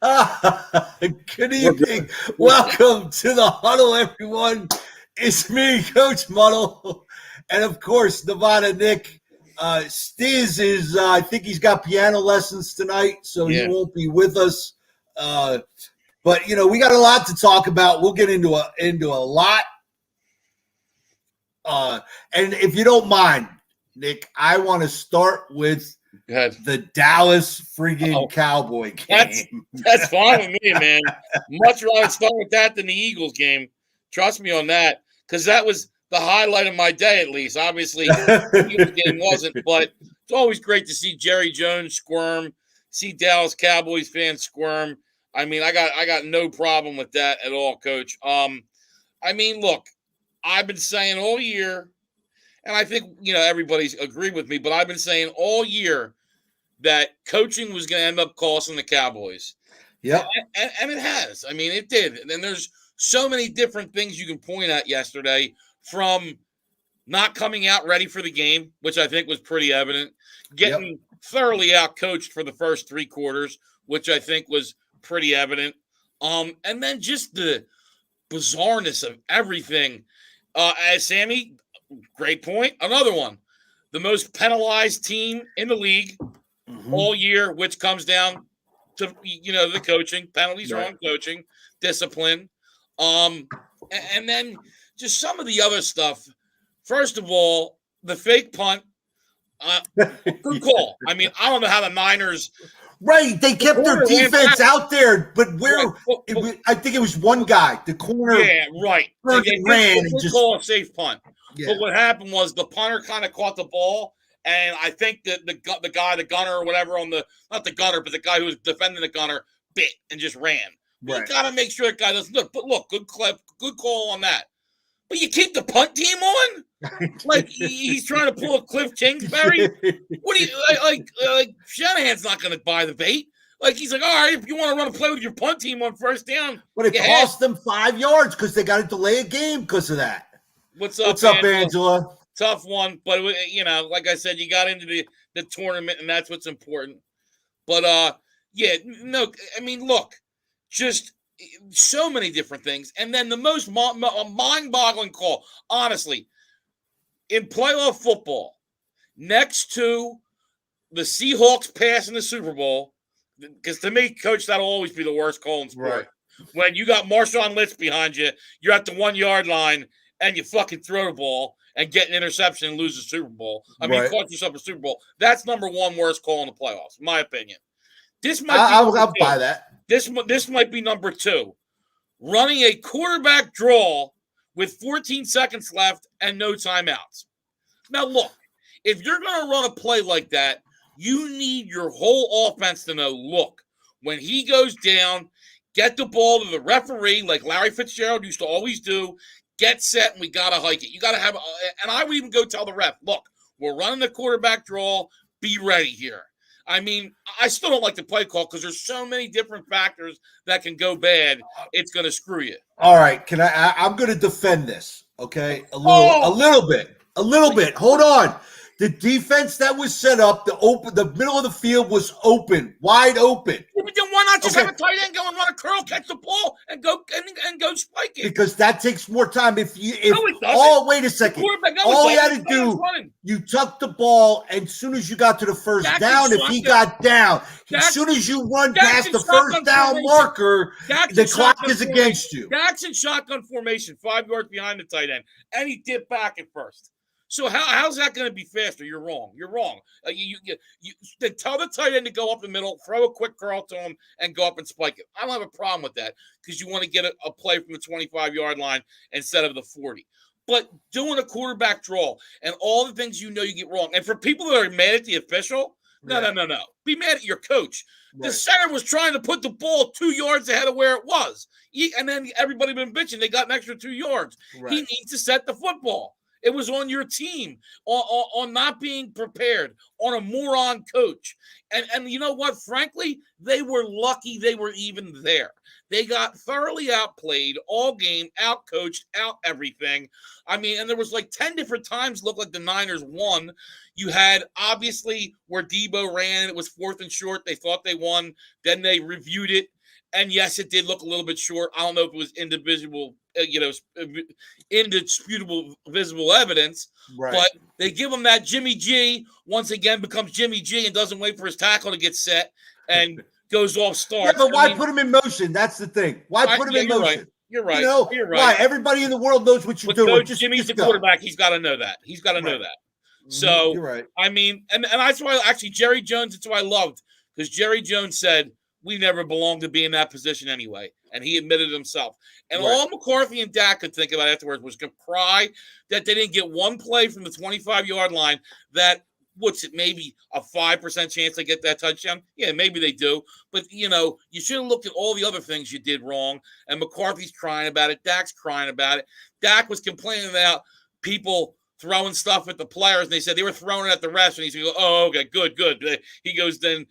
Good evening. Welcome to the Huddle, everyone. It's me, Coach Muddle, and of course, Nevada Nick. Stiz is, I think he's got piano lessons tonight, so he won't be with us. But we got a lot to talk about. We'll get into a lot. And if you don't mind, Nick, I want to start with the Dallas friggin' Cowboy game. That's fine with me, man. Much rather start with that than the Eagles game. Trust me on that, because that was the highlight of my day, at least. Obviously, the Eagles game wasn't, but it's always great to see Jerry Jones squirm, see Dallas Cowboys fans squirm. I mean, I got no problem with that at all, Coach. I mean, look, I've been saying all year, and I think, everybody's agreed with me, but I've been saying all year that coaching was going to end up costing the Cowboys. Yep. And it has. I mean, it did. And then there's so many different things you can point at yesterday, from not coming out ready for the game, which I think was pretty evident, getting thoroughly out-coached for the first three quarters, which I think was pretty evident, and then just the bizarreness of everything. As Sammy, great point. Another one, the most penalized team in the league all year, which comes down to the coaching. Penalties are on coaching, discipline, and then just some of the other stuff. First of all, the fake punt. Good call. I mean, I don't know how the Niners. Right, they kept their defense out there, but I think it was one guy, the corner. Yeah, right. They ran and just call a safe punt. Yeah. But what happened was the punter kind of caught the ball, and I think that the guy, the gunner or whatever not the gunner, but the guy who was defending the gunner bit and just ran. Right. You got to make sure that guy doesn't look. But look, good call on that. But you keep the punt team on? Like he's trying to pull a Cliff Kingsbury? What do you like Shanahan's not going to buy the bait. Like he's like, all right, if you want to run a play with your punt team on first down. But it cost them 5 yards because they got to delay a game because of that. What's up, Angela? Tough one, but like I said, you got into the tournament, and that's what's important. But I mean, look, just so many different things. And then the most mind-boggling call, honestly, in playoff football, next to the Seahawks pass in the Super Bowl, because to me, Coach, that'll always be the worst call in sport. Right. When you got Marshawn Lynch behind you, you're at the 1 yard line, and you fucking throw the ball and get an interception and lose the Super Bowl. I mean, you cost yourself a Super Bowl. That's number one worst call in the playoffs, in my opinion. This might I'll buy that. This might be number two. Running a quarterback draw with 14 seconds left and no timeouts. Now, look, if you're going to run a play like that, you need your whole offense to know, look, when he goes down, get the ball to the referee like Larry Fitzgerald used to always do, get set, and we got to hike it. You got to have and I would even go tell the ref, look, we're running the quarterback draw. Be ready here. I mean, I still don't like the play call because there's so many different factors that can go bad. It's going to screw you. All right, I'm going to defend this, okay? A little bit. Hold on. The defense that was set up, the middle of the field was open, wide open. Yeah, but then why not just have a tight end go and run a curl, catch the ball, and go spike it? Because that takes more time. Wait a second. All you had to do, you tuck the ball, and as soon as you got to the first down, if he got down, as soon as you run past the first down marker, the clock is against you. That's in shotgun formation, 5 yards behind the tight end, and he dipped back at first. So how's that going to be faster? You're wrong. You tell the tight end to go up the middle, throw a quick curl to him, and go up and spike it. I don't have a problem with that because you want to get a play from the 25-yard line instead of the 40. But doing a quarterback draw and all the things you get wrong, and for people that are mad at the official, no. Be mad at your coach. Right. The center was trying to put the ball 2 yards ahead of where it was. And then everybody been bitching. They got an extra 2 yards. Right. He needs to set the football. It was on your team, on not being prepared, on a moron coach. And you know what? Frankly, they were lucky they were even there. They got thoroughly outplayed all game, outcoached, out everything. I mean, and there was like 10 different times looked like the Niners won. You had, obviously, where Debo ran, it was 4th and short. They thought they won. Then they reviewed it. And yes, it did look a little bit short. I don't know if it was indisputable visible evidence, but they give him that Jimmy G. Once again becomes Jimmy G and doesn't wait for his tackle to get set and goes off starts. Yeah, but why put him in motion? That's the thing. Why put him in motion? Right. You're right. You're right. Why? Everybody in the world knows what you're doing. Jimmy's the quarterback. He's got to know that. He's got to know that. So, you're right. I mean, and that's why actually Jerry Jones, it's why I loved, because Jerry Jones said, we never belonged to be in that position anyway. And he admitted it himself. And all McCarthy and Dak could think about afterwards was to cry that they didn't get one play from the 25-yard line that, maybe a 5% chance they get that touchdown? Yeah, maybe they do. But, you should have looked at all the other things you did wrong. And McCarthy's crying about it. Dak's crying about it. Dak was complaining about people throwing stuff at the players, and they said they were throwing it at the refs, and he's going to go, oh, okay, good. He goes, then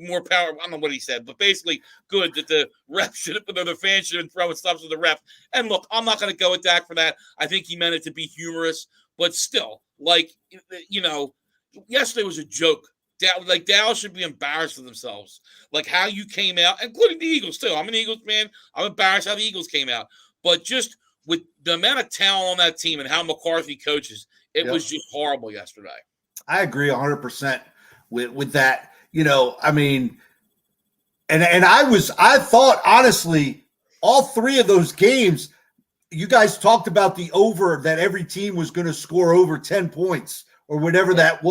more power. I don't know what he said, but basically good that the refs should have, the fans should have been throwing stuff to the refs. And look, I'm not going to go with Dak for that. I think he meant it to be humorous, but still, yesterday was a joke. Dallas should be embarrassed of themselves. Like how you came out, including the Eagles too. I'm an Eagles fan. I'm embarrassed how the Eagles came out. But just with the amount of talent on that team and how McCarthy coaches, it was just horrible yesterday. I agree 100% with that. I mean, and I thought honestly, all three of those games, you guys talked about the over that every team was going to score over 10 points or whatever that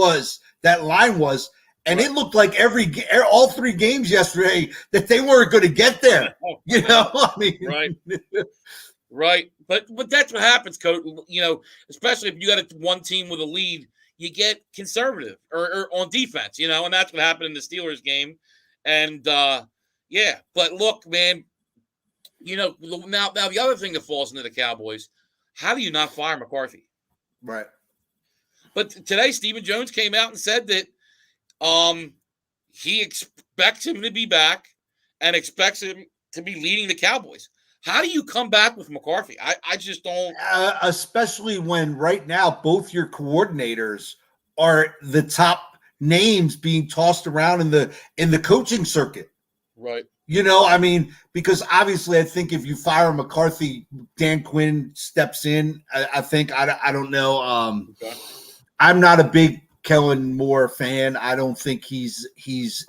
line was. And it looked like all three games yesterday that they weren't going to get there. I mean, right. But that's what happens, Coach. Especially if you got one team with a lead, you get conservative or on defense, and that's what happened in the Steelers game. And but look, man, now the other thing that falls into the Cowboys, how do you not fire McCarthy? Right. But today, Stephen Jones came out and said that he expects him to be back and expects him to be leading the Cowboys. How do you come back with McCarthy? I just don't. Especially when right now both your coordinators are the top names being tossed around in the coaching circuit. Right. I mean, because obviously I think if you fire McCarthy, Dan Quinn steps in. I think I don't know. Okay. I'm not a big Kellen Moore fan. I don't think he's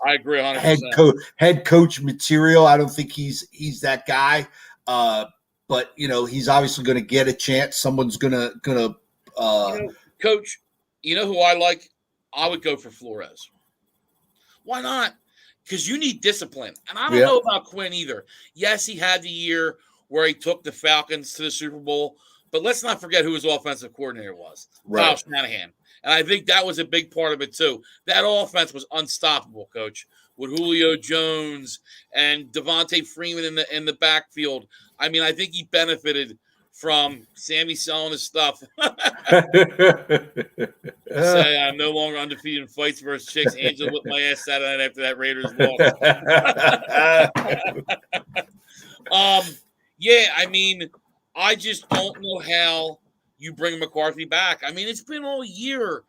I agree 100%. head coach material. I don't think he's that guy. But he's obviously going to get a chance. Someone's gonna Coach, who I like? I would go for Flores. Why not? Because you need discipline. And I don't know about Quinn either. Yes, he had the year where he took the Falcons to the Super Bowl, but let's not forget who his offensive coordinator was. Kyle Shanahan. And I think that was a big part of it too. That offense was unstoppable, Coach, with Julio Jones and Devontae Freeman in the backfield. I mean, I think he benefited from Sammy selling his stuff. Say I'm no longer undefeated in fights versus chicks. Angela whipped my ass Saturday night after that Raiders loss. I mean, I just don't know how you bring McCarthy back. I mean, it's been all year,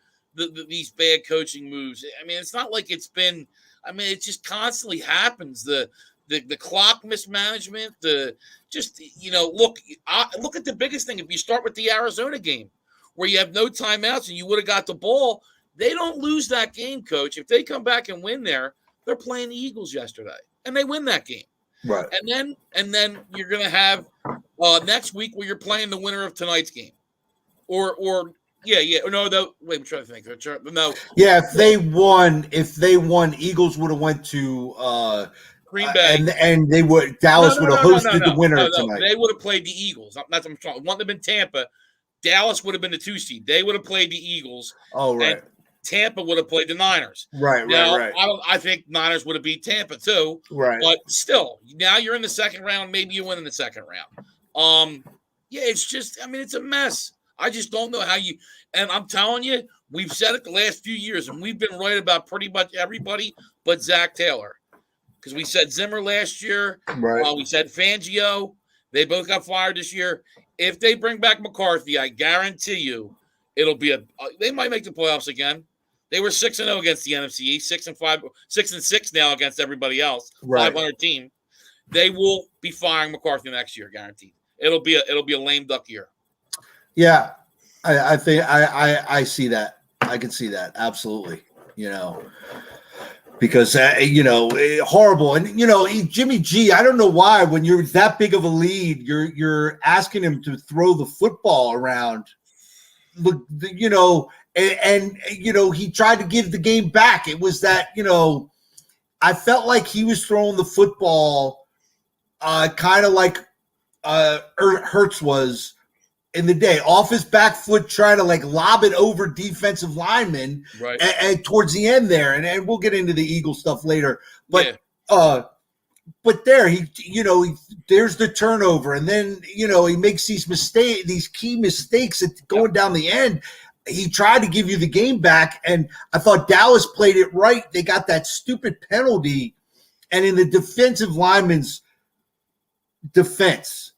these bad coaching moves. I mean, it's not like it's been – I mean, it just constantly happens. The clock mismanagement, look at the biggest thing. If you start with the Arizona game where you have no timeouts and you would have got the ball, they don't lose that game, Coach. If they come back and win there, they're playing the Eagles yesterday, and they win that game. Right. And then you're going to have next week where you're playing the winner of tonight's game. Or no, though. Wait, I'm trying to think. No. Yeah, if they won, Eagles would have went to Green Bay, and they would Dallas would have hosted the winner tonight. They would have played the Eagles. That's what I'm talking. One would have been Tampa. Dallas would have been the 2 seed. They would have played the Eagles. Oh, right. And Tampa would have played the Niners. Right. I think Niners would have beat Tampa too. Right. But still, now you're in the second round. Maybe you win in the second round. It's just. I mean, it's a mess. I just don't know how you – and I'm telling you, we've said it the last few years, and we've been right about pretty much everybody but Zach Taylor. Because we said Zimmer last year. Right. We said Fangio. They both got fired this year. If they bring back McCarthy, I guarantee you it'll be they might make the playoffs again. They were 6-0 against the NFC East, 6-5, 6-6 now against everybody else, right. 500 team. they will be firing McCarthy next year, guaranteed. It'll be a lame duck year. Yeah, I think I see that. I can see that absolutely. Because horrible, and Jimmy G. I don't know why when you're that big of a lead, you're asking him to throw the football around. Look, and he tried to give the game back. It was that I felt like he was throwing the football, kind of like Hurts was in the day, off his back foot, trying to lob it over defensive linemen, right? And towards the end there, and we'll get into the Eagle stuff later. But but there there's the turnover, and then he makes these key mistakes going down the end. He tried to give you the game back, and I thought Dallas played it right. They got that stupid penalty, and in the defensive lineman's defense,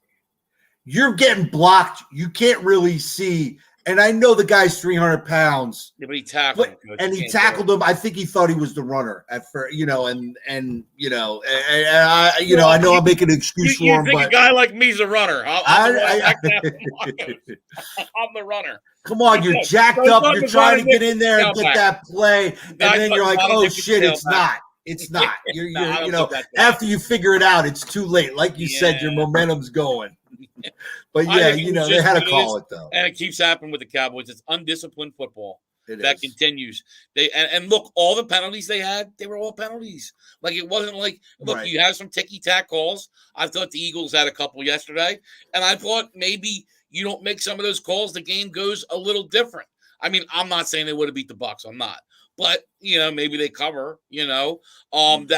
you're getting blocked. You can't really see. And I know the guy's 300 pounds. Yeah, but he tackled him. And he tackled him. I think he thought he was the runner at first, I know I'm making an excuse for him, think but a guy like me's a runner. I'm the runner. Come on, you're jacked up. You're trying to get in there and get that play, and then you're like, "Oh shit, it's not. It's not." You're after you figure it out, it's too late. Like you said, your momentum's going. But they had to call it though, and it keeps happening with the Cowboys. It's undisciplined football that continues. And look, all the penalties they had, they were all penalties. Like it wasn't like right. You have some ticky-tack calls. I thought the Eagles had a couple yesterday, and I thought maybe you don't make some of those calls, the game goes a little different. I mean, I'm not saying they would have beat the Bucs. I'm not. But, maybe they cover, that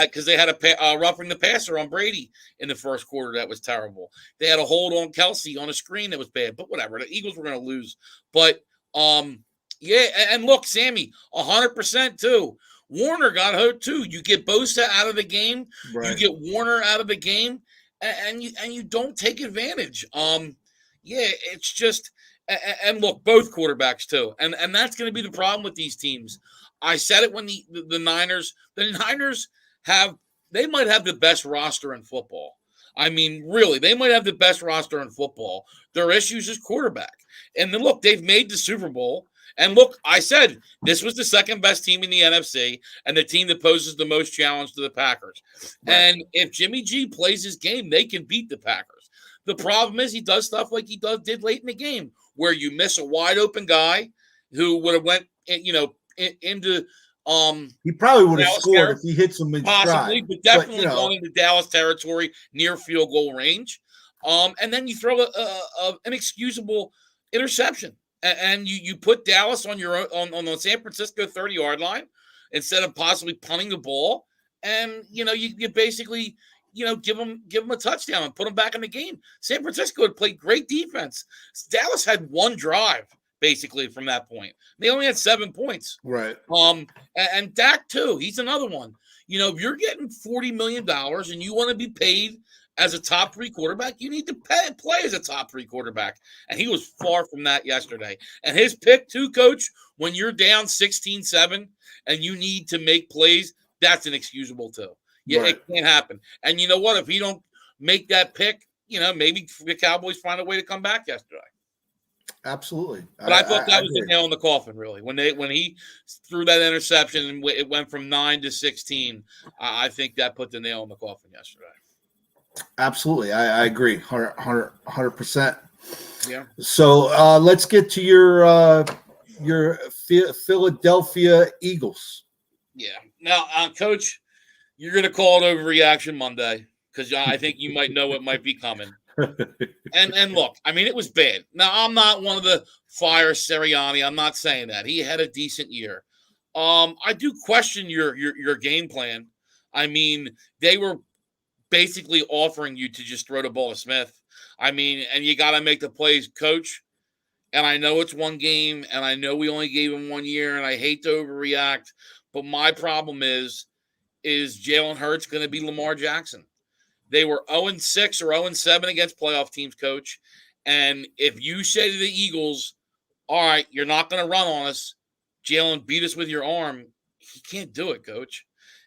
because they had a roughing the passer on Brady in the first quarter. That was terrible. They had a hold on Kelsey on a screen that was bad, but whatever. The Eagles were going to lose. But, and look, Sammy, 100% too. Warner got hurt too. You get Bosa out of the game. Right. You get Warner out of the game, and you don't take advantage. It's just and look, both quarterbacks too. And that's going to be the problem with these teams. I said it when the Niners they might have the best roster in football. I mean, really, they might have the best roster in football. Their issues is quarterback. And then look, they've made the Super Bowl. And look, I said this was the second best team in the NFC and the team that poses the most challenge to the Packers. Right. And if Jimmy G plays his game, they can beat the Packers. The problem is he does stuff like he did late in the game where you miss a wide open guy who would have went, into he probably would have scored if he hits him in possibly, stride. But definitely gone into Dallas territory near field goal range. And then you throw an inexcusable interception, and you put Dallas on on the San Francisco 30-yard line instead of possibly punting the ball, and you basically give them a touchdown and put them back in the game. San Francisco had played great defense. Dallas had one drive. Basically, from that point, they only had 7 points. Right. And Dak too. He's another one. If you're getting $40 million and you want to be paid as a top 3 quarterback, you need to play as a top 3 quarterback. And he was far from that yesterday. And his pick too, Coach, when you're down 16-7 and you need to make plays, that's inexcusable too. Yeah, right. It can't happen. And you know what? If he don't make that pick, maybe the Cowboys find a way to come back yesterday. Absolutely. But I thought that was the nail in the coffin, really. When he threw that interception and it went from 9 to 16, I think that put the nail in the coffin yesterday. Absolutely. I agree. 100%. Yeah. So let's get to your Philadelphia Eagles. Yeah. Now, Coach, you're going to call it overreaction Monday because I think you might know what might be coming. And look, I mean, it was bad. Now, I'm not one of the fire Sirianni. I'm not saying that. He had a decent year. I do question your game plan. I mean, they were basically offering you to just throw the ball to Smith. I mean, and you got to make the plays, Coach. And I know it's one game, and I know we only gave him 1 year, and I hate to overreact. But my problem is Jalen Hurts going to be Lamar Jackson? They were 0-6 or 0-7 against playoff teams, Coach. And if you say to the Eagles, all right, you're not going to run on us, Jalen, beat us with your arm, he can't do it, Coach.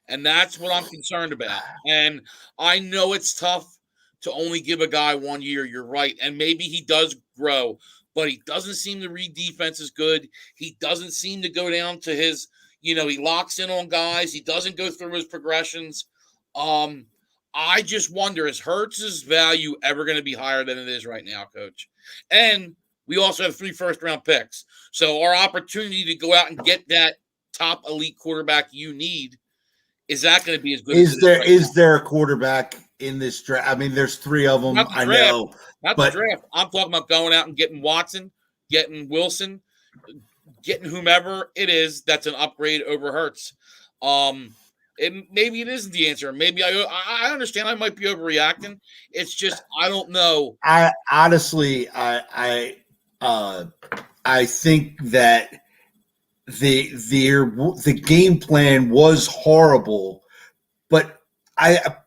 And that's what I'm concerned about. And I know it's tough to only give a guy 1 year. You're right. And maybe he does grow, but he doesn't seem to read defenses good. He doesn't seem to go down to his, he locks in on guys. He doesn't go through his progressions. I just wonder, is Hurts's value ever going to be higher than it is right now, Coach? And we also have 3 first-round picks. So our opportunity to go out and get that top elite quarterback you need, is that going to be as good as it is there a quarterback in this draft? I mean, there's 3 of them. I know. Not the draft. I'm talking about going out and getting Watson, getting Wilson, getting whomever it is that's an upgrade over Hurts. Maybe it isn't the answer. Maybe I understand I might be overreacting. It's just I don't know. I honestly think that the game plan was horrible, but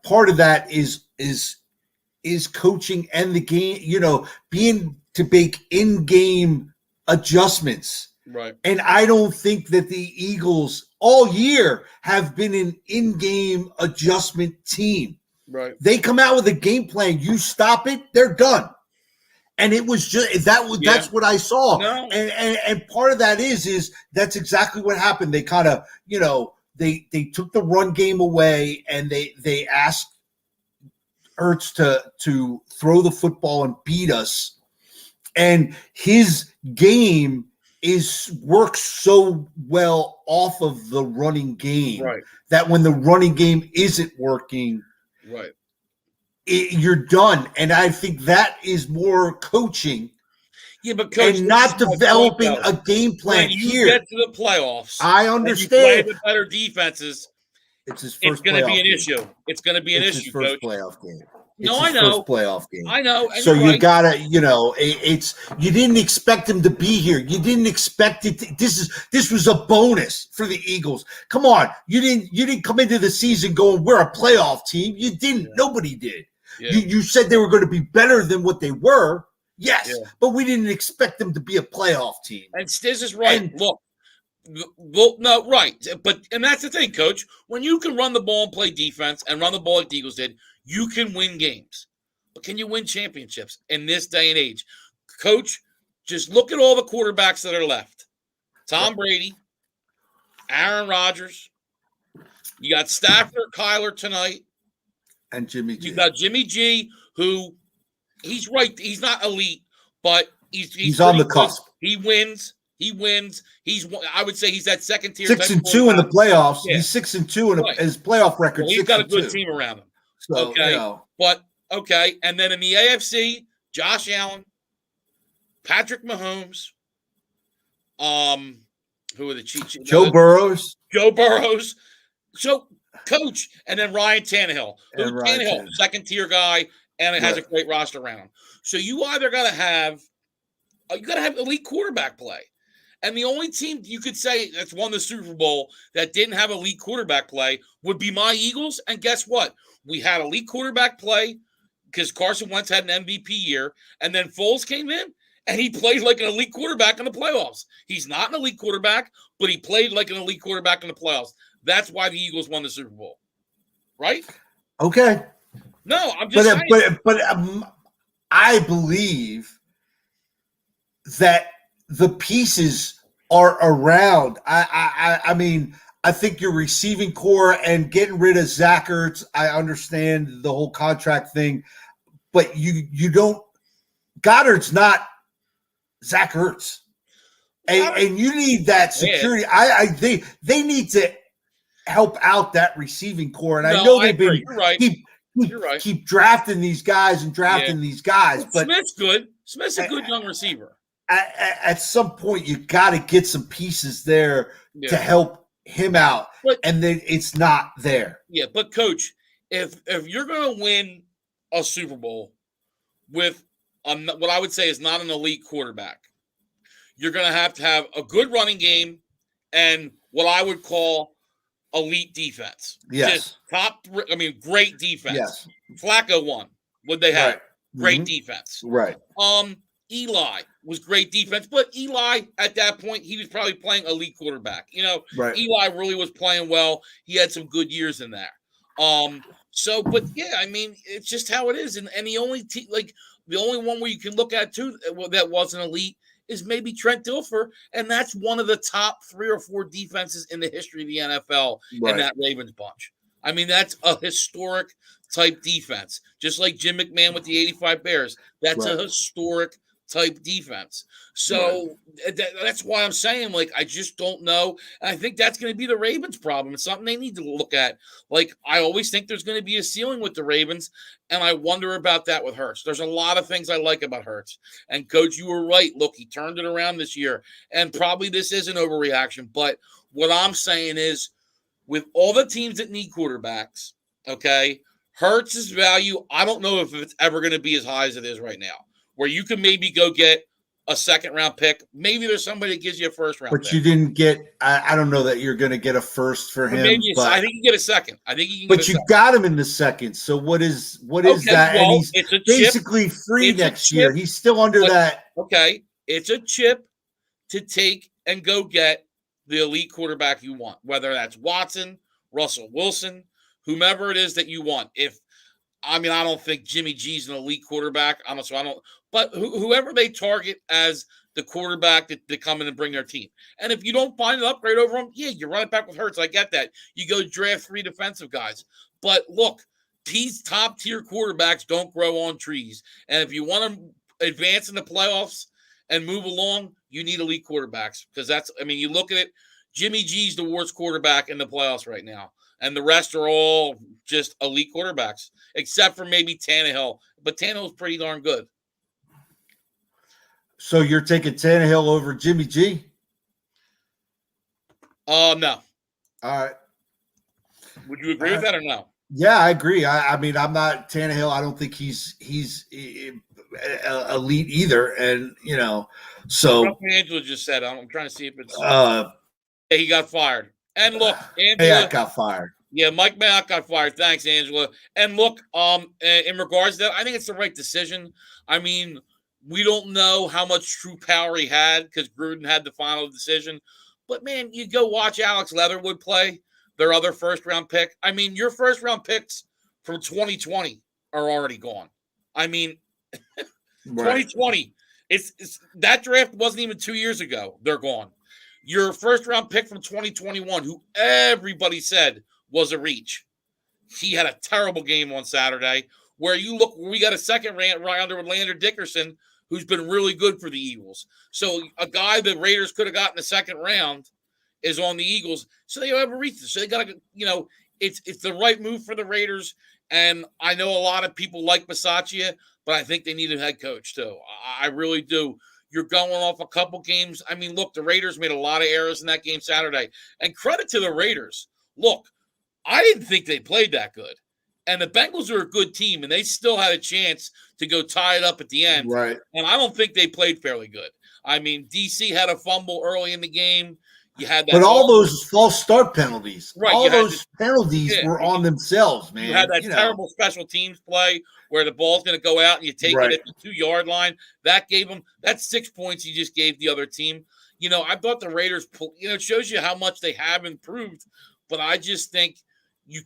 part of that is coaching and the game. Being to make in-game adjustments. Right. And I don't think that the Eagles all year have been an in-game adjustment team. Right. They come out with a game plan. You stop it, they're done. And it was just that's what I saw. No. And part of that is that's exactly what happened. They kind of, they took the run game away and they asked Ertz to throw the football and beat us. And his game works so well off of the running game, right, that when the running game isn't working, right, you're done. And I think that is more coaching, but Coach, and not developing a game plan. When you here get to the playoffs, I understand. You play the better defenses. It's his first. It's going to be an issue. It's going to be an issue, his first Coach. Playoff game. No, I know. First playoff game. I know. So you gotta, you didn't expect him to be here. You didn't expect it. This was a bonus for the Eagles. Come on, you didn't come into the season going, we're a playoff team. You didn't. Yeah. Nobody did. Yeah. You said they were going to be better than what they were. Yes, yeah. But we didn't expect them to be a playoff team. And Stiz is right. And, Look, no, right. And that's the thing, Coach. When you can run the ball and play defense and run the ball like the Eagles did, you can win games. But can you win championships in this day and age? Coach, just look at all the quarterbacks that are left. Tom Brady, Aaron Rodgers. You got Stafford, Kyler tonight. And Jimmy G. You got Jimmy G, who he's right. He's not elite, but he's on the cusp. He wins. I would say he's that second tier. 6-2 in the playoffs. Yeah. He's 6-2 in his playoff record. Well, he's got a good team around him. So, okay. But okay. And then in the AFC, Josh Allen, Patrick Mahomes, who are the Chiefs? Joe Burrows. So, Coach, and then Ryan Tannehill. Tannehill, second tier guy, and it has a great roster around him. So you either got to have elite quarterback play. And the only team you could say that's won the Super Bowl that didn't have elite quarterback play would be my Eagles. And guess what? We had elite quarterback play because Carson Wentz had an MVP year. And then Foles came in and he played like an elite quarterback in the playoffs. He's not an elite quarterback, but he played like an elite quarterback in the playoffs. That's why the Eagles won the Super Bowl. Right? Okay. No, I'm just saying. But I believe that the pieces are around. I mean, I think your receiving core and getting rid of Zach Ertz, I understand the whole contract thing, but you don't. Goddard's not Zach Ertz, and you need that security. They need to help out that receiving core, and I know they've been. You're right. Keep drafting these guys and drafting these guys, but Smith's good. Smith's a good young receiver. At some point, you got to get some pieces there to help him out, and then it's not there. Yeah, but Coach, if you're going to win a Super Bowl with what I would say is not an elite quarterback, you're going to have a good running game and what I would call elite defense. Yes, great defense. Yes, Flacco won. What'd they have? Right. Great defense. Right. Eli, was great defense. But Eli, at that point, he was probably playing elite quarterback. Right. Eli really was playing well. He had some good years in there. But yeah, I mean, it's just how it is. And the only the only one where you can look at too that wasn't elite is maybe Trent Dilfer, and that's one of the top 3 or 4 defenses in the history of the NFL in that Ravens bunch. I mean, that's a historic type defense, just like Jim McMahon with the 85 Bears. That's a historic type defense. So that's why I'm saying, like, I just don't know. And I think that's going to be the Ravens' problem. It's something they need to look at. Like, I always think there's going to be a ceiling with the Ravens, and I wonder about that with Hurts. There's a lot of things I like about Hurts. And, Coach, you were right. Look, he turned it around this year. And probably this is an overreaction. But what I'm saying is, with all the teams that need quarterbacks, okay, Hurts' value, I don't know if it's ever going to be as high as it is right now, where you can maybe go get a second-round pick. Maybe there's somebody that gives you a first-round pick. But you didn't get – I don't know that you're going to get a first for him. I think you get a second. I think you can But you got him in the second. So what is that? Well, and he's basically free next year. He's still under that. Okay. It's a chip to take and go get the elite quarterback you want, whether that's Watson, Russell Wilson, whomever it is that you want. I don't think Jimmy G's an elite quarterback. But whoever they target as the quarterback to come in and bring their team. And if you don't find an upgrade over him, yeah, you run it back with Hurts. I get that. You go draft 3 defensive guys. But look, these top-tier quarterbacks don't grow on trees. And if you want to advance in the playoffs and move along, you need elite quarterbacks. Because you look at it, Jimmy G's the worst quarterback in the playoffs right now. And the rest are all just elite quarterbacks, except for maybe Tannehill. But Tannehill's pretty darn good. So you're taking Tannehill over Jimmy G? No. All right. Would you agree with that or no? Yeah, I agree. I'm not Tannehill. I don't think he's elite either. And, so. Angela just said, I'm trying to see if it's. He got fired. And look, Angela. Mayock got fired. Yeah, Mike Mayock got fired. Thanks, Angela. And look, in regards to that, I think it's the right decision. I mean, we don't know how much true power he had because Gruden had the final decision. But, man, you go watch Alex Leatherwood play, their other first-round pick. I mean, your first-round picks from 2020 are already gone. I mean, 2020, it's that draft wasn't even 2 years ago. They're gone. Your first-round pick from 2021, who everybody said was a reach, he had a terrible game on Saturday. Where you look, we got a second rounder with Lander Dickerson, who's been really good for the Eagles. So a guy the Raiders could have gotten in the second round is on the Eagles. So they haven't reached it. So they got to, it's the right move for the Raiders. And I know a lot of people like Bisaccia, but I think they need a head coach too. I really do. You're going off a couple games. I mean, look, the Raiders made a lot of errors in that game Saturday. And credit to the Raiders. Look, I didn't think they played that good. And the Bengals are a good team, and they still had a chance to go tie it up at the end. Right. And I don't think they played fairly good. I mean, DC had a fumble early in the game. You had that. But all those false start penalties, right? All those penalties were on themselves, man. You had that terrible special teams play where the ball's going to go out and you take it at the 2-yard line. That gave them that's 6 points you just gave the other team. I thought the Raiders, it shows you how much they have improved. But I just think you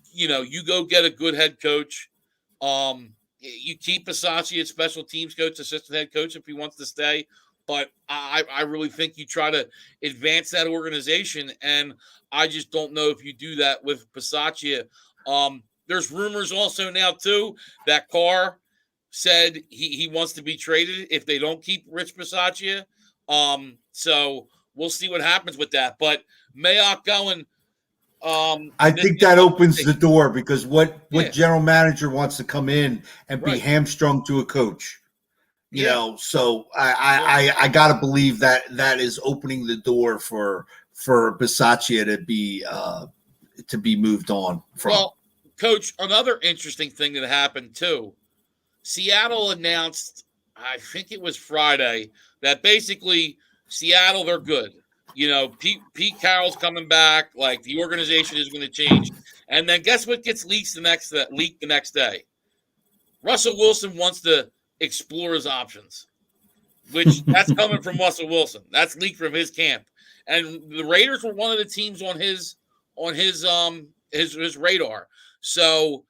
go get a good head coach. You keep Bisaccia as special teams coach, assistant head coach if he wants to stay. But I really think you try to advance that organization, and I just don't know if you do that with Bisaccia. There's rumors also now, too, that Carr said he wants to be traded if they don't keep Rich Bisaccia. So we'll see what happens with that. But Mayock going – I think that opens the door because what general manager wants to come in and be hamstrung to a coach, so I got to believe that is opening the door for Bisaccia to be moved on from. Well, Coach, another interesting thing that happened too, Seattle announced, I think it was Friday, that basically Seattle, they're good. Pete Carroll's coming back. Like, the organization is going to change. And then guess what gets leaked the next day? Russell Wilson wants to explore his options. which that's coming from Russell Wilson. That's leaked from his camp. And the Raiders were one of the teams on his radar. So,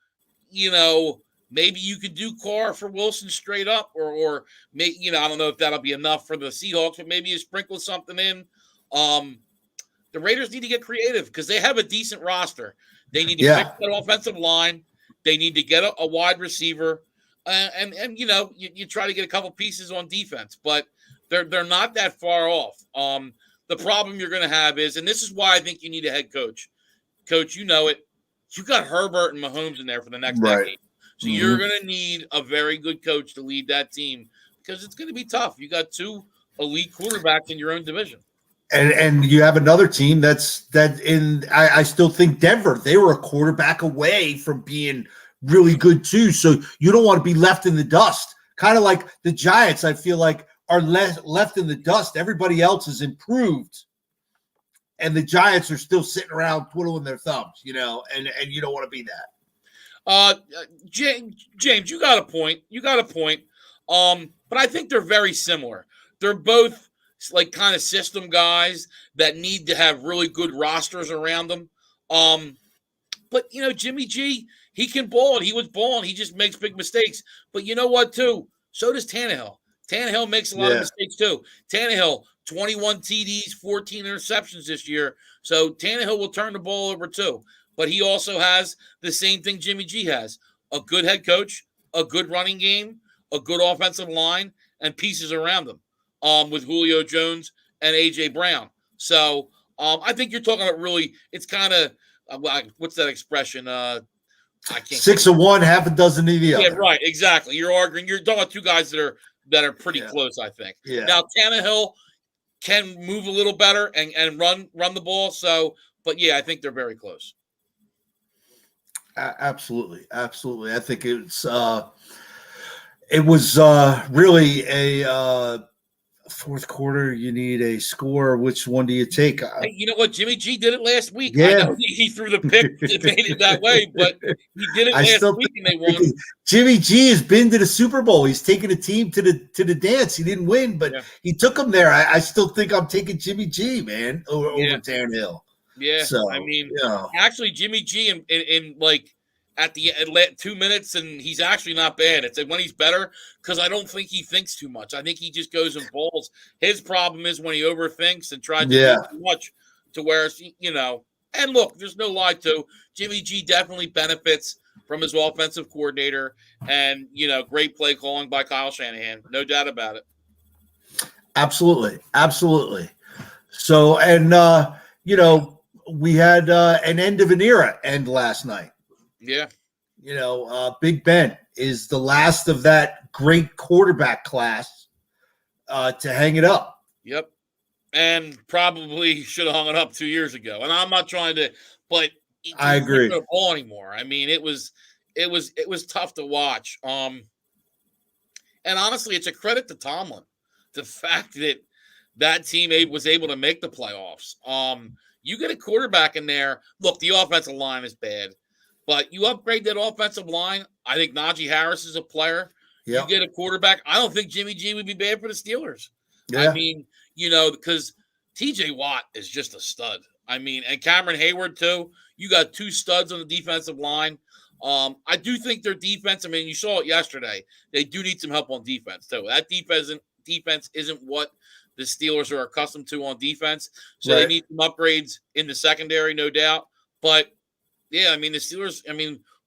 maybe you could do Carr for Wilson straight up, or maybe, I don't know if that'll be enough for the Seahawks, but maybe you sprinkle something in. The Raiders need to get creative because they have a decent roster. They need to fix that offensive line. They need to get a wide receiver, and you try to get a couple pieces on defense, but they're not that far off. The problem you're going to have is, and this is why I think you need a head coach. Coach, you know it. You got Herbert and Mahomes in there for the next decade. So you're going to need a very good coach to lead that team because it's going to be tough. You got two elite quarterbacks in your own division. And you have another team I still think Denver, they were a quarterback away from being really good too. So you don't want to be left in the dust. Kind of like the Giants, I feel like, are left in the dust. Everybody else has improved. And the Giants are still sitting around twiddling their thumbs, and you don't want to be that. James, you got a point. But I think they're very similar. They're both like kind of system guys that need to have really good rosters around them. But Jimmy G, he can ball and he was balling. He just makes big mistakes. But you know what, too? So does Tannehill. Tannehill makes a lot of mistakes, too. Tannehill, 21 TDs, 14 interceptions this year. So Tannehill will turn the ball over, too. But he also has the same thing Jimmy G has. A good head coach, a good running game, a good offensive line, and pieces around them with Julio Jones and A.J. Brown. So I think you're talking about really, it's kind of, what's that expression? I can't. 6 of one, half a dozen of the other. Yeah, right, exactly. You're talking about two guys that are pretty close, I think. Yeah. Now, Tannehill can move a little better and run the ball. So, but yeah, I think they're very close. Absolutely. I think it was really a fourth quarter. You need a score. Which one do you take? Hey, you know what? Jimmy G did it last week. Yeah. I know he threw the pick that made it that way, but he did it last week and they won. Jimmy G has been to the Super Bowl. He's taken a team to the dance. He didn't win, but he took them there. I still think I'm taking Jimmy G, man, over Tannehill. Yeah, so, I mean, actually, Jimmy G in like at 2 minutes, and he's actually not bad. It's when he's better because I don't think he thinks too much. I think he just goes and balls. His problem is when he overthinks and tries to do too much to where And look, there's no lie to Jimmy G. Definitely benefits from his offensive coordinator, and great play calling by Kyle Shanahan. No doubt about it. Absolutely. So, and we had an end of an era end last night. Yeah. Big Ben is the last of that great quarterback class to hang it up. Yep. And probably should have hung it up 2 years ago. And I'm not trying to, but I agree. Not ball anymore. I mean, it was tough to watch. And honestly, it's a credit to Tomlin, the fact that team was able to make the playoffs. You get a quarterback in there. Look, the offensive line is bad, but you upgrade that offensive line. I think Najee Harris is a player. Yep. You get a quarterback. I don't think Jimmy G would be bad for the Steelers. Yeah. I mean, because TJ Watt is just a stud. I mean, and Cameron Hayward too. You got two studs on the defensive line. I do think their defense, I mean, you saw it yesterday. They do need some help on defense too. That defense isn't what the Steelers are accustomed to on defense. So They need some upgrades in the secondary, no doubt. But, yeah, I mean, the Steelers,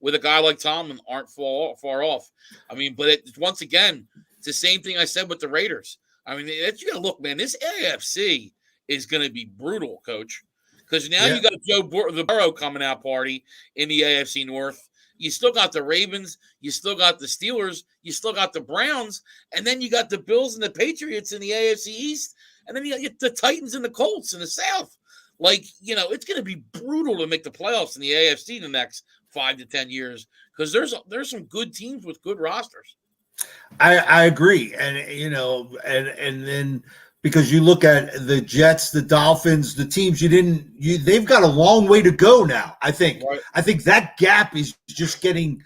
with a guy like Tomlin, aren't far off. I mean, but once again, it's the same thing I said with the Raiders. I mean, you got to look, man, this AFC is going to be brutal, Coach. Because now you got the Burrow coming out party in the AFC North. You still got the Ravens. You still got the Steelers. You still got the Browns. And then you got the Bills and the Patriots in the AFC East. And then you got the Titans and the Colts in the South. Like, it's going to be brutal to make the playoffs in the AFC in the next 5 to 10 years because there's some good teams with good rosters. I agree. And, and then because you look at the Jets, the Dolphins, the teams they've got a long way to go now. I think. Right. I think that gap is just getting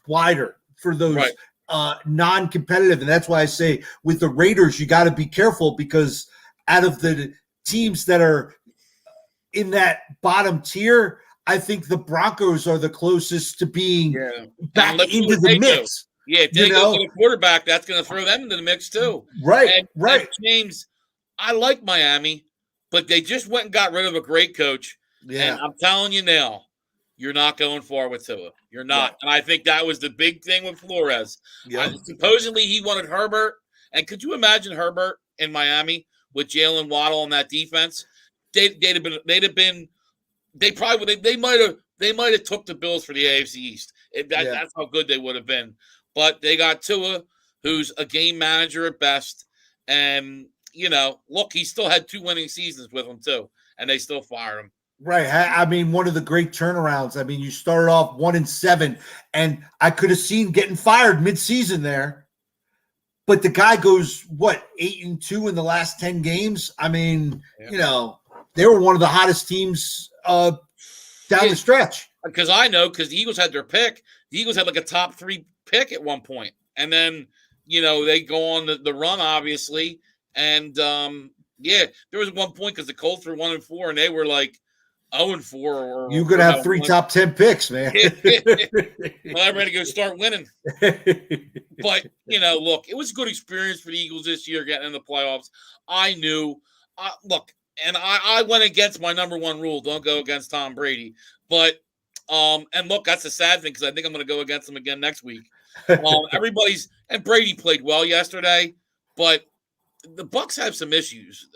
wider for those non-competitive. And that's why I say with the Raiders, you got to be careful because out of the teams that are in that bottom tier, I think the Broncos are the closest to being back into the mix. Yeah, if they go to the quarterback, that's going to throw them into the mix too. Right. And James, I like Miami, but they just went and got rid of a great coach. Yeah. And I'm telling you now, you're not going far with Tua. You're not. Right. And I think that was the big thing with Flores. Yep. Supposedly he wanted Herbert. And could you imagine Herbert in Miami with Jalen Waddle on that defense? They might have took the Bills for the AFC East. That's how good they would have been. But they got Tua, who's a game manager at best. And, look, he still had 2 winning seasons with him too. And they still fired him. Right. I mean, one of the great turnarounds. I mean, you started off 1-7, and I could have seen getting fired midseason there. But the guy goes, 8-2 in the last 10 games? I mean, they were one of the hottest teams down the stretch. Because the Eagles had their pick. The Eagles had like a top 3 pick at one point. And then, they go on the run, obviously. And, there was one point because the Colts were 1-4, and they were like 0-4. You're going to have 3 top 10 picks, man. Well, I'm ready to go start winning. But, look, it was a good experience for the Eagles this year getting in the playoffs. I knew. And I went against my number 1 rule. Don't go against Tom Brady. But, and look, that's a sad thing because I think I'm going to go against him again next week. And Brady played well yesterday, but the Bucs have some issues,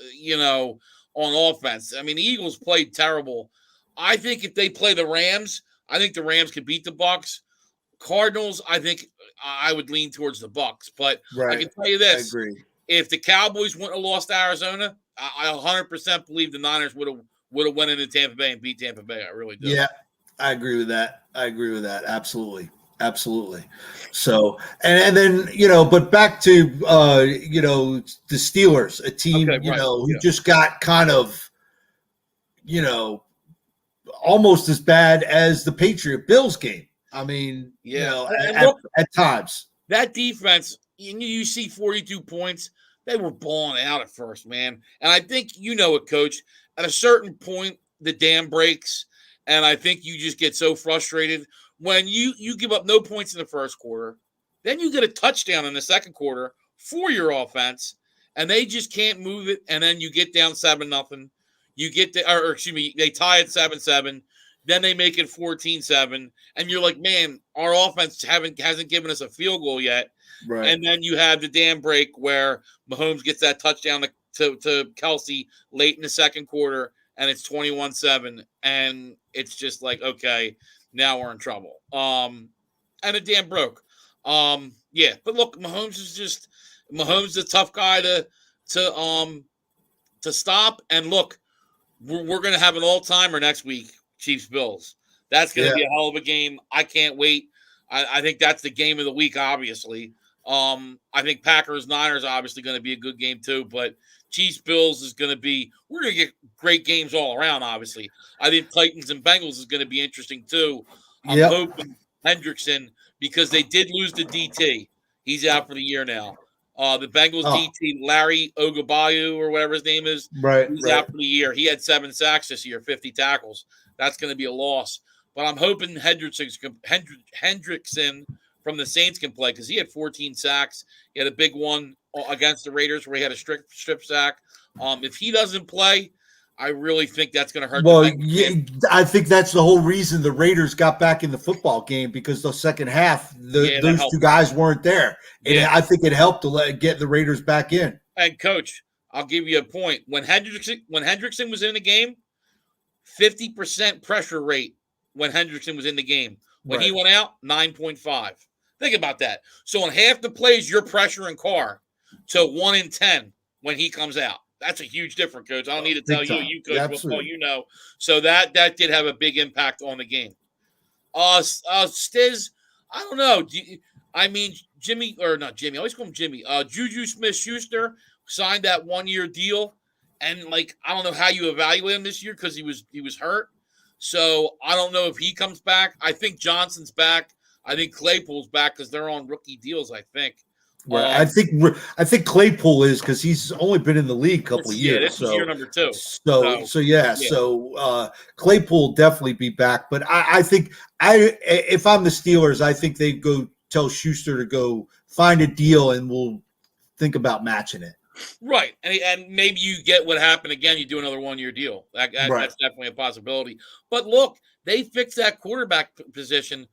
on offense. I mean, the Eagles played terrible. I think if they play the Rams, I think the Rams can beat the Bucs. Cardinals, I think I would lean towards the Bucs. But I can tell you this. I agree. If the Cowboys wouldn't have lost to Arizona, I 100% believe the Niners would have went into Tampa Bay and beat Tampa Bay. I really do. Yeah, I agree with that. Absolutely. So, and then, but back to, the Steelers, a team, who just got kind of, almost as bad as the Patriot-Bills game. I mean, at times. That defense, you see 42 points. They were balling out at first, man. And I think Coach, at a certain point, the dam breaks, and I think you just get so frustrated when you give up no points in the first quarter, then you get a touchdown in the second quarter for your offense, and they just can't move it, and then you get down 7-0. They tie at 7-7. Then they make it 14-7, and you're like, man, our offense hasn't given us a field goal yet. Right. And then you have the dam break where Mahomes gets that touchdown to Kelsey late in the second quarter, and it's 21-7, and it's just like, okay, now we're in trouble. And the dam broke. But look, Mahomes is a tough guy to stop. And look, we're going to have an all-timer next week, Chiefs-Bills. That's going to be a hell of a game. I can't wait. I think that's the game of the week, obviously. I think Packers-Niners obviously going to be a good game too, but Chiefs-Bills is going to be – we're going to get great games all around, obviously. I think Titans and Bengals is going to be interesting too. I'm hoping Hendrickson, because they did lose the DT. He's out for the year now. The Bengals DT, Larry Ogabayu or whatever his name is, he's out for the year. He had 7 sacks this year, 50 tackles. That's going to be a loss. But I'm hoping Hendrickson from the Saints can play because he had 14 sacks. He had a big one against the Raiders where he had a strip sack. If he doesn't play, I really think that's going to hurt. Well, I think that's the whole reason the Raiders got back in the football game because the second half, those 2 guys weren't there. And I think it helped to get the Raiders back in. And, Coach, I'll give you a point. When Hendrickson was in the game, 50% pressure rate when Hendrickson was in the game. When he went out, 9.5. Think about that. So on half the plays, you're pressuring Carr to 1 in 10 when he comes out. That's a huge difference, Coach. I don't need to tell you, Coach. Football, So that did have a big impact on the game. Stiz, I don't know. Jimmy, or not Jimmy. I always call him Jimmy. Juju Smith-Schuster signed that 1-year deal, and I don't know how you evaluate him this year because he was hurt. So I don't know if he comes back. I think Johnson's back. I think Claypool's back because they're on rookie deals, I think. Right. I think Claypool is because he's only been in the league a couple of years. This is year number 2. So Claypool will definitely be back. But I think if I'm the Steelers, I think they'd go tell Schuster to go find a deal and we'll think about matching it. Right. And maybe you get what happened again. You do another 1-year deal. That's definitely a possibility. But look, they fixed that quarterback position.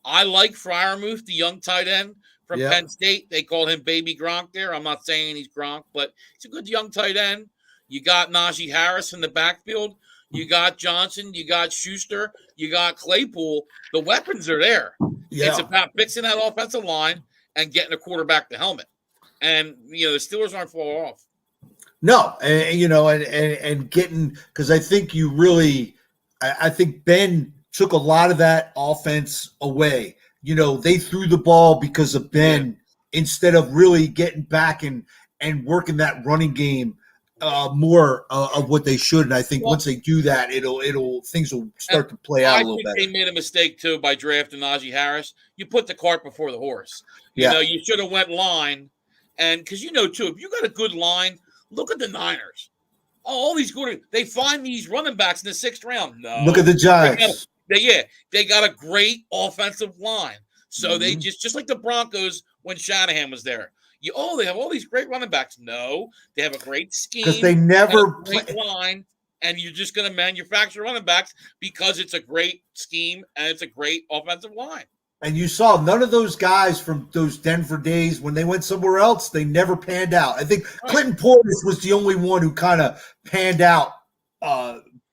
I like Freiermuth, the young tight end from Penn State. They call him Baby Gronk there. I'm not saying he's Gronk, but he's a good young tight end. You got Najee Harris in the backfield. You got Johnson. You got Schuster. You got Claypool. The weapons are there. Yeah. It's about fixing that offensive line and getting a quarterback the helmet. And, the Steelers aren't far off. No, and getting – because I think I think Ben took a lot of that offense away. They threw the ball because of Ben instead of really getting back and working that running game more of what they should. And I think once they do that, things will start to play out a little better. They made a mistake too by drafting Najee Harris. You put the cart before the horse. You should have went line, and because too, if you got a good line, look at the Niners. All these good, they find these running backs in the 6th round. No, look at the Giants. They got a great offensive line. So they just like the Broncos when Shanahan was there. They have all these great running backs. No, they have a great scheme. Because they never great line, and you're just going to manufacture running backs because it's a great scheme and it's a great offensive line. And you saw none of those guys from those Denver days when they went somewhere else, they never panned out. I think Clinton Portis was the only one who kind of panned out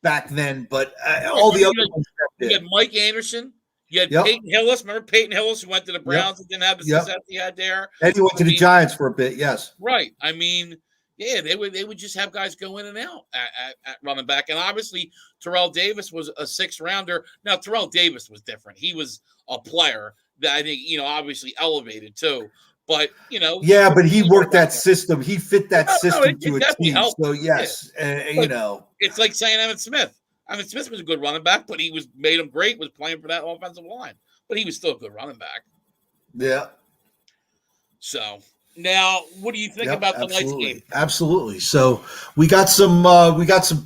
back then, but all the other ones did. You had Mike Anderson. You had Peyton Hillis. Remember Peyton Hillis who went to the Browns and didn't have the success he had there? And he went to the Giants for a bit, yes. Right. I mean, they would just have guys go in and out at running back. And obviously, Terrell Davis was a 6th rounder. Now, Terrell Davis was different. He was a player that I think, obviously elevated too. But, Yeah, but he worked that system. He fit that system to a team. Helped. So, yes, It's like saying Emmitt Smith. Emmitt Smith was a good running back, but made him great, was playing for that offensive line. But he was still a good running back. Yeah. So, now, what do you think about the Knights game? Absolutely. So, we got some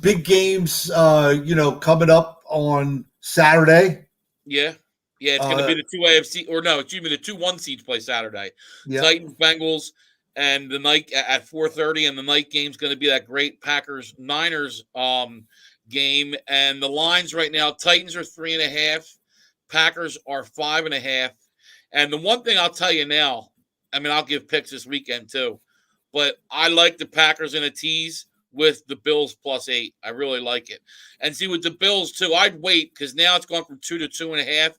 big games, coming up on Saturday. Yeah. Yeah, it's going to be the 2 AFC, or no, excuse me, the 2 1 seeds play Saturday. Yeah. Titans, Bengals, and the night at 4:30, and the night game's going to be that great Packers-Niners game. And the lines right now, Titans are 3.5, Packers are 5.5. And the one thing I'll tell you now, I mean, I'll give picks this weekend too, but I like the Packers in a tease with the Bills +8. I really like it. And see, with the Bills too, I'd wait because now it's gone from 2 to 2.5.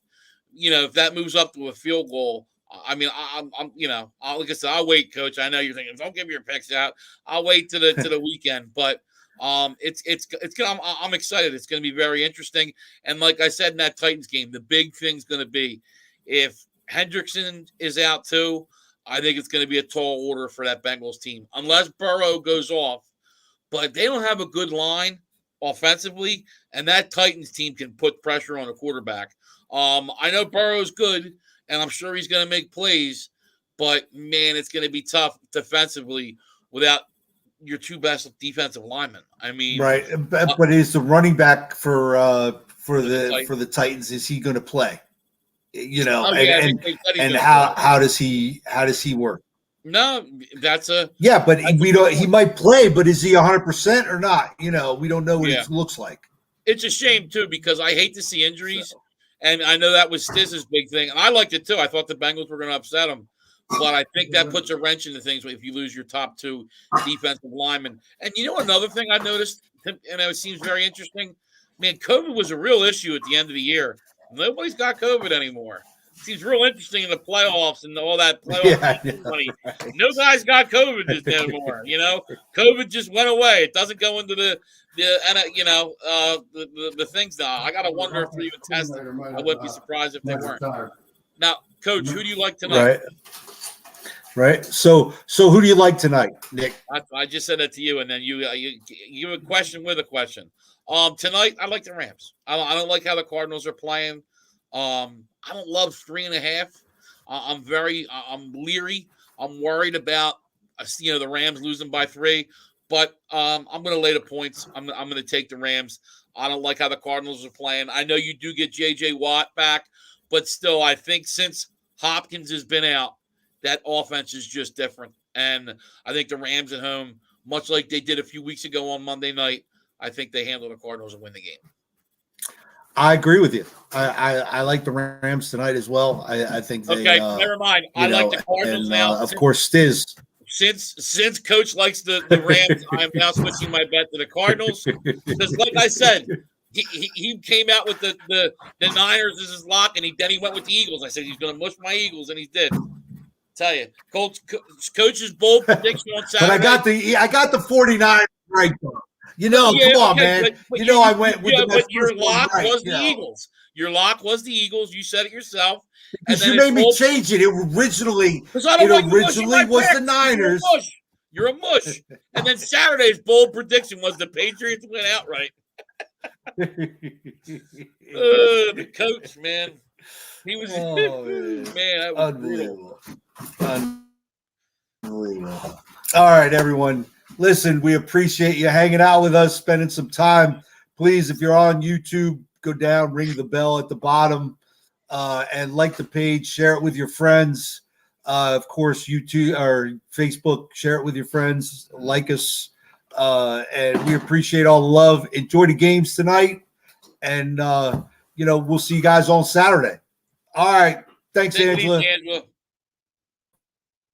If that moves up to a field goal, I mean, I'm like I said, I'll wait, Coach. I know you're thinking, don't give your picks out. I'll wait to the weekend, but it's gonna. I'm excited. It's going to be very interesting. And like I said in that Titans game, the big thing's going to be if Hendrickson is out too. I think it's going to be a tall order for that Bengals team, unless Burrow goes off. But they don't have a good line offensively, and that Titans team can put pressure on a quarterback. I know Burrow's good, and I'm sure he's going to make plays, but, man, it's going to be tough defensively without your 2 best defensive linemen. I mean, right, but is the running back for the Titans, is he going to play? And how does he work? No, that's but he might play, but is he 100% or not? We don't know what it looks like. It's a shame too because I hate to see injuries. And I know that was Stiz's big thing. And I liked it, too. I thought the Bengals were going to upset him. But I think that puts a wrench into things if you lose your top 2 defensive linemen. And another thing I noticed, and it seems very interesting, man, COVID was a real issue at the end of the year. Nobody's got COVID anymore. It seems real interesting in the playoffs and all that playoff money. No guys got COVID anymore. COVID just went away. It doesn't go into the things now. I gotta wonder if they're even tested. I wouldn't be surprised if they weren't. Now, Coach, who do you like tonight? Right. So who do you like tonight, Nick? I just said that to you, and then you give a question with a question. Tonight I like the Rams. I don't like how the Cardinals are playing. I don't love 3.5. I'm leery. I'm worried about the Rams losing by 3, but I'm going to lay the points. I'm going to take the Rams. I don't like how the Cardinals are playing. I know you do get J.J. Watt back, but still, I think since Hopkins has been out, that offense is just different. And I think the Rams at home, much like they did a few weeks ago on Monday night, I think they handle the Cardinals and win the game. I agree with you. I like the Rams tonight as well. I think they. Okay, never mind. I like the Cardinals now. Of course, Stiz. Since Coach likes the Rams, I am now switching my bet to the Cardinals. Because, like I said, he came out with the Niners as his lock, and then he went with the Eagles. I said he's going to mush my Eagles, and he did. Tell you, Coach's bold prediction on Saturday. But I got the 49ers right though. Come on, man. But I went with but your lock was the Eagles. Your lock was the Eagles. You said it yourself. Because you made me change it. It originally was the Niners. You're a mush. And then Saturday's bold prediction was the Patriots win outright. The coach, man. He was man, that was unbelievable. Unbelievable. All right, everyone. Listen, we appreciate you hanging out with us, spending some time. Please, if you're on YouTube, go down, ring the bell at the bottom, and like the page, share it with your friends. Of course, YouTube or Facebook, share it with your friends, like us, and we appreciate all the love. Enjoy the games tonight, and we'll see you guys on Saturday. All right, thanks, Angela.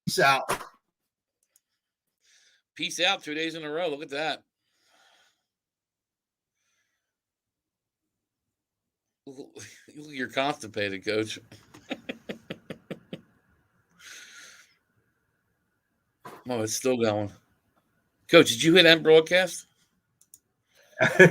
Peace out. Peace out 2 days in a row. Look at that. You're constipated, Coach. Oh, it's still going. Coach, did you hit end broadcast?